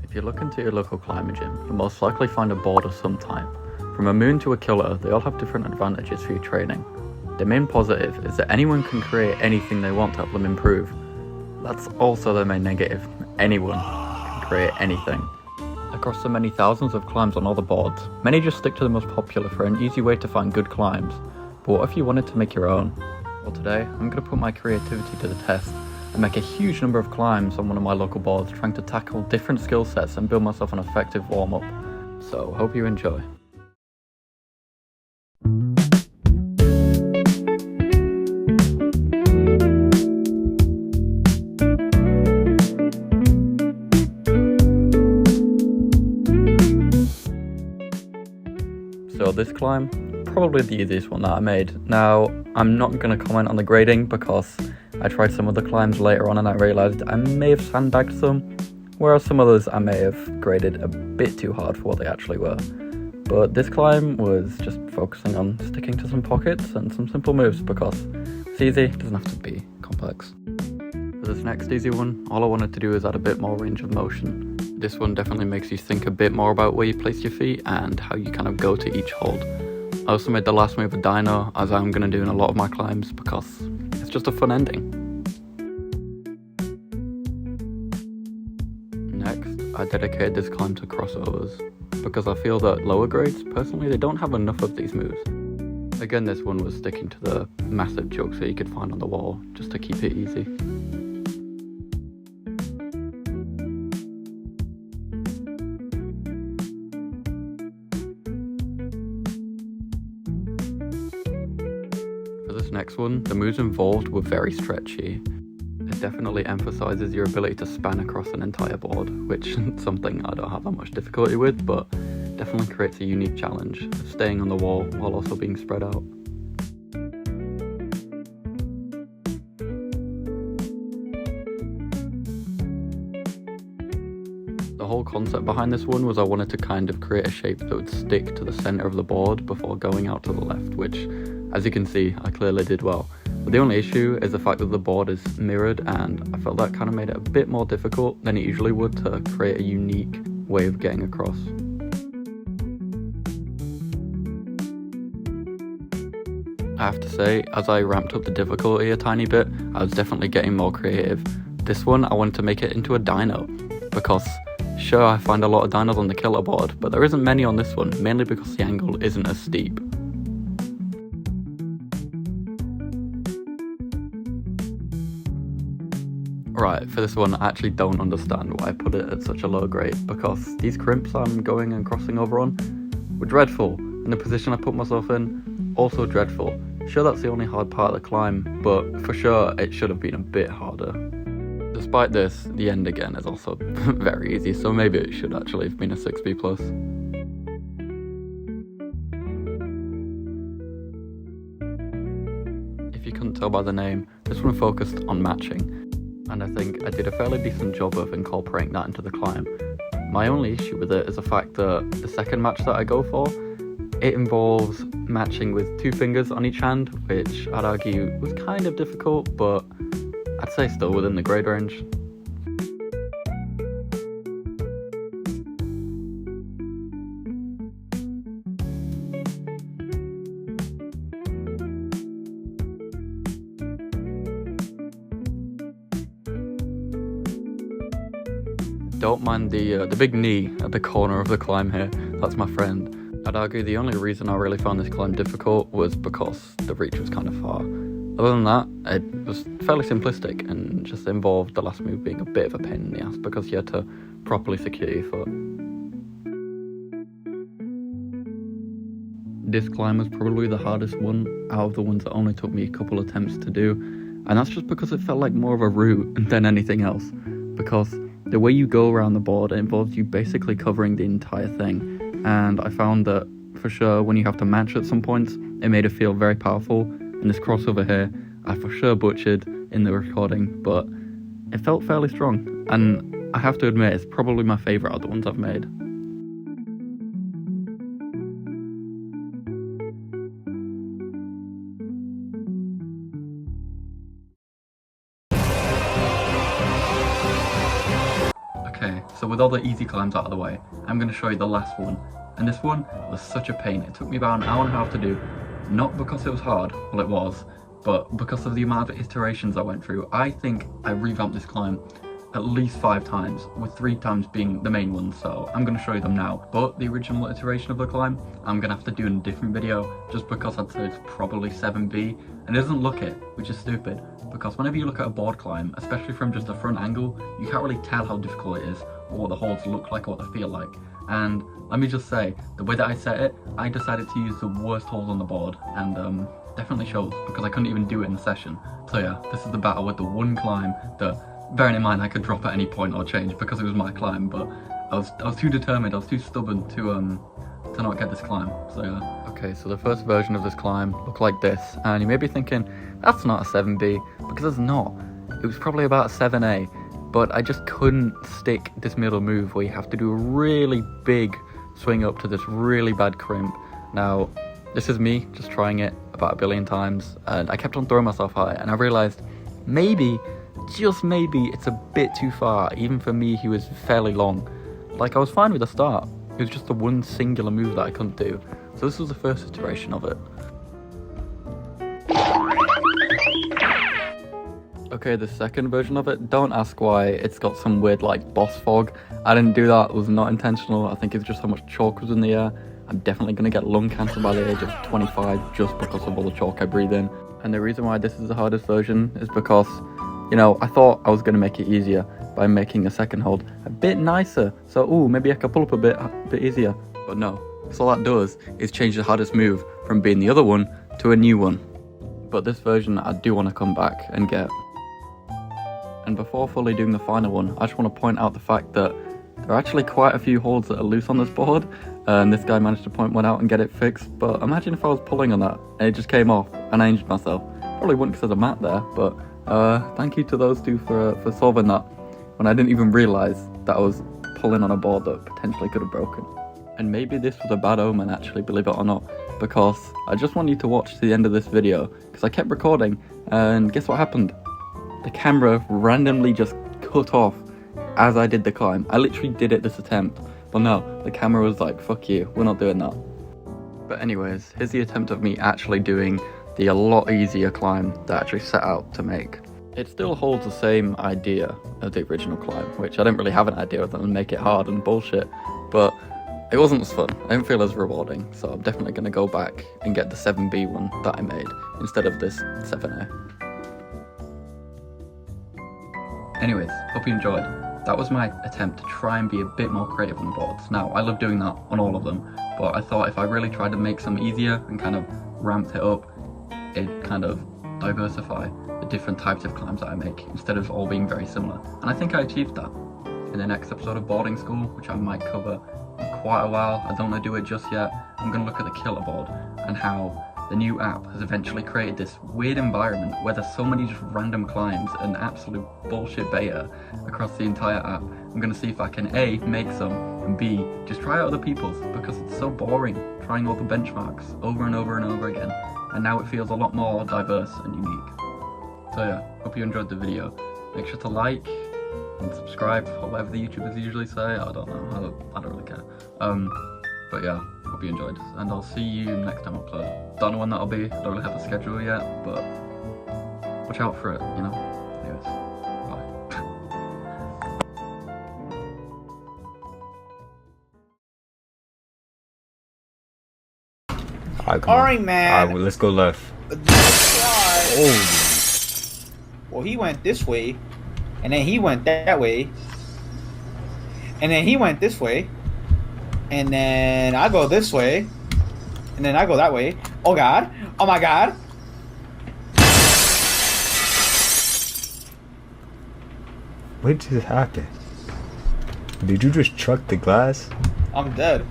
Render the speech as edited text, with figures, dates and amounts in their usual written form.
If you look into your local climbing gym, you'll most likely find a board of some type. From a moon to a killer, they all have different advantages for your training. The main positive is that anyone can create anything they want to help them improve. That's also the main negative. Anyone can create anything. Across the many thousands of climbs on all the boards, many just stick to the most popular for an easy way to find good climbs. But what if you wanted to make your own? Well, today I'm going to put my creativity to the test and make a huge number of climbs on one of my local boards, trying to tackle different skill sets and build myself an effective warm-up. So, hope you enjoy. So this climb, probably the easiest one that I made. Now, I'm not going to comment on the grading because I tried some other climbs later on and I realised I may have sandbagged some, whereas some others I may have graded a bit too hard for what they actually were. But this climb was just focusing on sticking to some pockets and some simple moves because it's easy, it doesn't have to be complex. For this next easy one, all I wanted to do is add a bit more range of motion. This one definitely makes you think a bit more about where you place your feet and how you kind of go to each hold. I also made the last move a dyno, as I'm going to do in a lot of my climbs because it's just a fun ending. Next, I dedicated this climb to crossovers because I feel that lower grades, personally, they don't have enough of these moves. Again, this one was sticking to the massive jokes that you could find on the wall just to keep it easy. For this next one, the moves involved were very stretchy. It definitely emphasises your ability to span across an entire board, which is something I don't have that much difficulty with, but definitely creates a unique challenge of staying on the wall while also being spread out. The whole concept behind this one was I wanted to kind of create a shape that would stick to the centre of the board before going out to the left, which, as you can see, I clearly did well. But the only issue is the fact that the board is mirrored, and I felt that kind of made it a bit more difficult than it usually would to create a unique way of getting across. I have to say, as I ramped up the difficulty a tiny bit, I was definitely getting more creative. This one, I wanted to make it into a dyno, because sure, I find a lot of dynos on the Kilter board, but there isn't many on this one, mainly because the angle isn't as steep. Right, for this one, I actually don't understand why I put it at such a low grade, because these crimps I'm going and crossing over on were dreadful, and the position I put myself in, also dreadful. Sure, that's the only hard part of the climb, but for sure, it should have been a bit harder. Despite this, the end again is also very easy, so maybe it should actually have been a 6B+. If you couldn't tell by the name, this one focused on matching, and I think I did a fairly decent job of incorporating that into the climb. My only issue with it is the fact that the second match that I go for, it involves matching with 2 fingers on each hand, which I'd argue was kind of difficult, but I'd say still within the grade range. Don't mind the big knee at the corner of the climb here, that's my friend. I'd argue the only reason I really found this climb difficult was because the reach was kind of far. Other than that, it was fairly simplistic and just involved the last move being a bit of a pain in the ass because you had to properly secure your foot. This climb was probably the hardest one out of the ones that only took me a couple attempts to do, and that's just because it felt like more of a route than anything else, because the way you go around the board, it involves you basically covering the entire thing, and I found that for sure when you have to match at some points, it made it feel very powerful. And this crossover here, I for sure butchered in the recording, but it felt fairly strong, and I have to admit it's probably my favourite of the ones I've made. Okay, so with all the easy climbs out of the way, I'm going to show you the last one. And this one was such a pain. It took me about an hour and a half to do, not because it was hard, well it was, but because of the amount of iterations I went through. I think I revamped this climb at least 5 times, with 3 times being the main ones, so I'm going to show you them now. But the original iteration of the climb, I'm going to have to do in a different video, just because I'd say it's probably 7B, and it doesn't look it, which is stupid, because whenever you look at a board climb, especially from just a front angle, you can't really tell how difficult it is, or what the holds look like, or what they feel like. And let me just say, the way that I set it, I decided to use the worst holds on the board, and definitely shows, because I couldn't even do it in the session. So yeah, this is the battle with the one climb that, bearing in mind I could drop at any point or change because it was my climb, but I was too determined, I was too stubborn to not get this climb, so yeah. Okay, so the first version of this climb looked like this, and you may be thinking, that's not a 7B, because it's not. It was probably about a 7A, but I just couldn't stick this middle move where you have to do a really big swing up to this really bad crimp. Now, this is me just trying it about 1 billion times, and I kept on throwing myself high, and I realized maybe, just maybe, it's a bit too far, even for me who is fairly long. Like, I was fine with the start, it was just the one singular move that I couldn't do. So this was the first iteration of it. Okay, the second version of it, don't ask why, it's got some weird like boss fog. I didn't do that, it was not intentional, I think it's just how much chalk was in the air. I'm definitely going to get lung cancer by the age of 25 just because of all the chalk I breathe in. And the reason why this is the hardest version is because, you know, I thought I was going to make it easier by making a second hold a bit nicer. So, ooh, maybe I could pull up a bit easier. But no, so all that does is change the hardest move from being the other one to a new one. But this version I do want to come back and get. And before fully doing the final one, I just want to point out the fact that there are actually quite a few holds that are loose on this board, and this guy managed to point one out and get it fixed. But imagine if I was pulling on that and it just came off and I injured myself. Probably wouldn't because there's a mat there, but thank you to those two for solving that when I didn't even realise that I was pulling on a board that potentially could have broken. And maybe this was a bad omen actually, believe it or not, because I just want you to watch to the end of this video, because I kept recording and guess what happened? The camera randomly just cut off as I did the climb. I literally did it this attempt, but no, the camera was like, fuck you, we're not doing that. But anyways, here's the attempt of me actually doing the a lot easier climb that I actually set out to make. It still holds the same idea as the original climb, which I didn't really have an idea of and make it hard and bullshit, but it wasn't as fun. I didn't feel as rewarding, so I'm definitely going to go back and get the 7B one that I made instead of this 7A. Anyways, hope you enjoyed. That was my attempt to try and be a bit more creative on boards. Now, I love doing that on all of them, but I thought if I really tried to make some easier and kind of ramped it up, it'd kind of diversify the different types of climbs that I make instead of all being very similar. And I think I achieved that. In the next episode of Boarding School, which I might cover in quite a while, I don't want to do it just yet, I'm going to look at the Kilter board and how the new app has eventually created this weird environment where there's so many just random climbs and absolute bullshit beta across the entire app. I'm going to see if I can A, make some, and B, just try out other people's, because it's so boring trying all the benchmarks over and over and over again, and now it feels a lot more diverse and unique. So yeah, hope you enjoyed the video. Make sure to like and subscribe, or whatever the YouTubers usually say. I don't know, I don't really care. But yeah, hope you enjoyed, and I'll see you next time I upload. Don't know when that'll be, I don't really have a schedule yet, but watch out for it, you know? Anyways, bye. Alright, man. Alright, well, let's go left. Oh. Well, he went this way, and then he went that way, and then he went this way, and then I go this way, and then I go that way. Oh god. Oh my god. What just happened? Did you just chuck the glass? I'm dead.